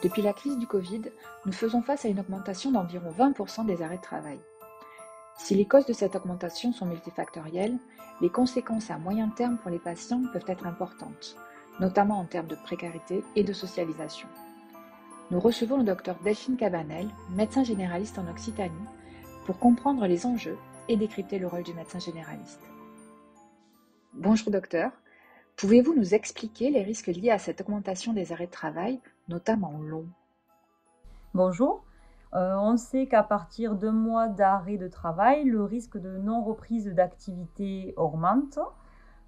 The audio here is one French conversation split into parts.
Depuis la crise du Covid, nous faisons face à une augmentation d'environ 20% des arrêts de travail. Si les causes de cette augmentation sont multifactorielles, les conséquences à moyen terme pour les patients peuvent être importantes, notamment en termes de précarité et de socialisation. Nous recevons le Dr Delphine Cabanel, médecin généraliste en Occitanie, pour comprendre les enjeux et décrypter le rôle du médecin généraliste. Bonjour docteur, pouvez-vous nous expliquer les risques liés à cette augmentation des arrêts de travail, notamment longs? Bonjour. On sait qu'à partir d'1 mois d'arrêt de travail, le risque de non-reprise d'activité augmente.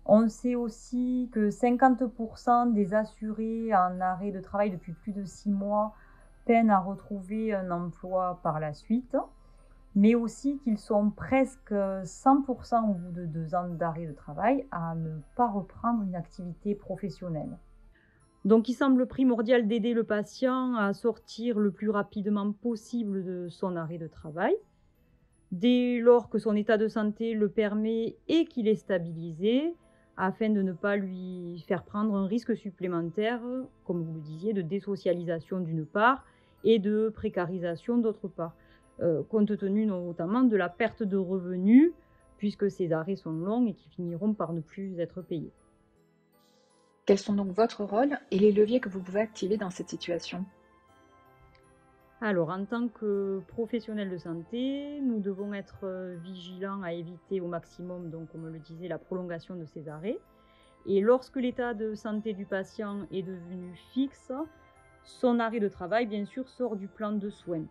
On sait aussi que 50% des assurés en arrêt de travail depuis plus de 6 mois peinent à retrouver un emploi par la suite, mais aussi qu'ils sont presque 100% au bout de 2 ans d'arrêt de travail à ne pas reprendre une activité professionnelle. Donc, il semble primordial d'aider le patient à sortir le plus rapidement possible de son arrêt de travail, dès lors que son état de santé le permet et qu'il est stabilisé, afin de ne pas lui faire prendre un risque supplémentaire, comme vous le disiez, de désocialisation d'une part et de précarisation d'autre part, compte tenu notamment de la perte de revenus, puisque ces arrêts sont longs et qui finiront par ne plus être payés. Quels sont donc votre rôle et les leviers que vous pouvez activer dans cette situation? Alors, en tant que professionnel de santé, nous devons être vigilants à éviter au maximum, donc, comme le disait, la prolongation de ces arrêts. Et lorsque l'état de santé du patient est devenu fixe, son arrêt de travail, bien sûr, sort du plan de soins.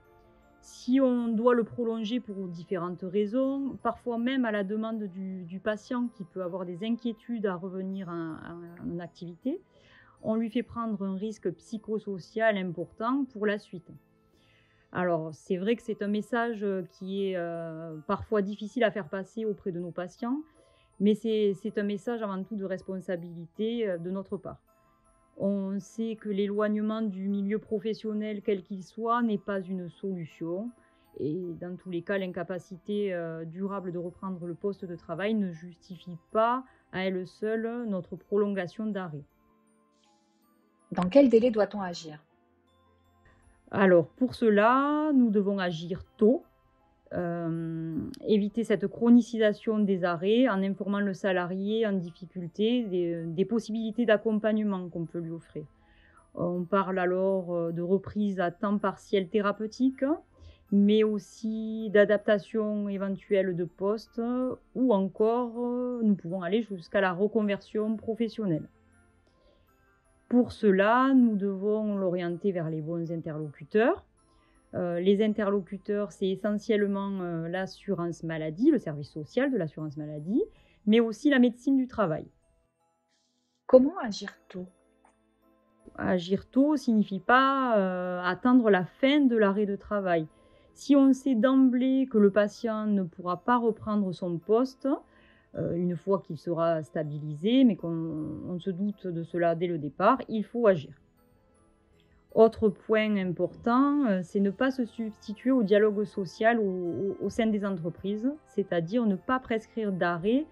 Si on doit le prolonger pour différentes raisons, parfois même à la demande du patient qui peut avoir des inquiétudes à revenir en activité, on lui fait prendre un risque psychosocial important pour la suite. Alors, c'est vrai que c'est un message qui est parfois difficile à faire passer auprès de nos patients, mais c'est un message avant tout de responsabilité de notre part. On sait que l'éloignement du milieu professionnel, quel qu'il soit, n'est pas une solution. Et dans tous les cas, l'incapacité durable de reprendre le poste de travail ne justifie pas à elle seule notre prolongation d'arrêt. Dans quel délai doit-on agir? Alors, pour cela, nous devons agir tôt, éviter cette chronicisation des arrêts en informant le salarié en difficulté des possibilités d'accompagnement qu'on peut lui offrir. On parle alors de reprise à temps partiel thérapeutique, mais aussi d'adaptation éventuelle de poste ou encore nous pouvons aller jusqu'à la reconversion professionnelle. Pour cela, nous devons l'orienter vers les bons interlocuteurs. Les interlocuteurs, c'est essentiellement l'assurance maladie, le service social de l'assurance maladie, mais aussi la médecine du travail. Comment agir tôt? Agir tôt signifie pas attendre la fin de l'arrêt de travail. Si on sait d'emblée que le patient ne pourra pas reprendre son poste, une fois qu'il sera stabilisé, mais qu'on se doute de cela dès le départ, il faut agir. Autre point important, c'est ne pas se substituer au dialogue social au sein des entreprises, c'est-à-dire ne pas prescrire d'arrêt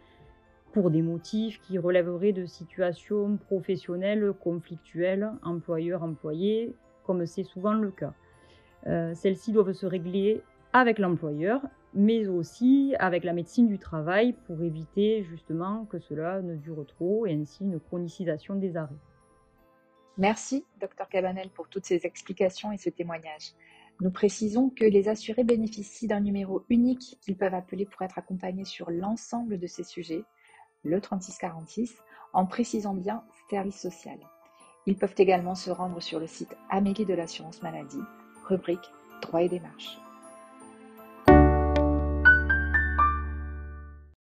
pour des motifs qui relèveraient de situations professionnelles conflictuelles, employeur-employé, comme c'est souvent le cas. Celles-ci doivent se régler avec l'employeur, mais aussi avec la médecine du travail pour éviter justement que cela ne dure trop et ainsi une chronicisation des arrêts. Merci, Dr Cabanel, pour toutes ces explications et ce témoignage. Nous précisons que les assurés bénéficient d'un numéro unique qu'ils peuvent appeler pour être accompagnés sur l'ensemble de ces sujets, le 3646, en précisant bien service social. Ils peuvent également se rendre sur le site Amélie de l'assurance maladie, rubrique droits et démarches.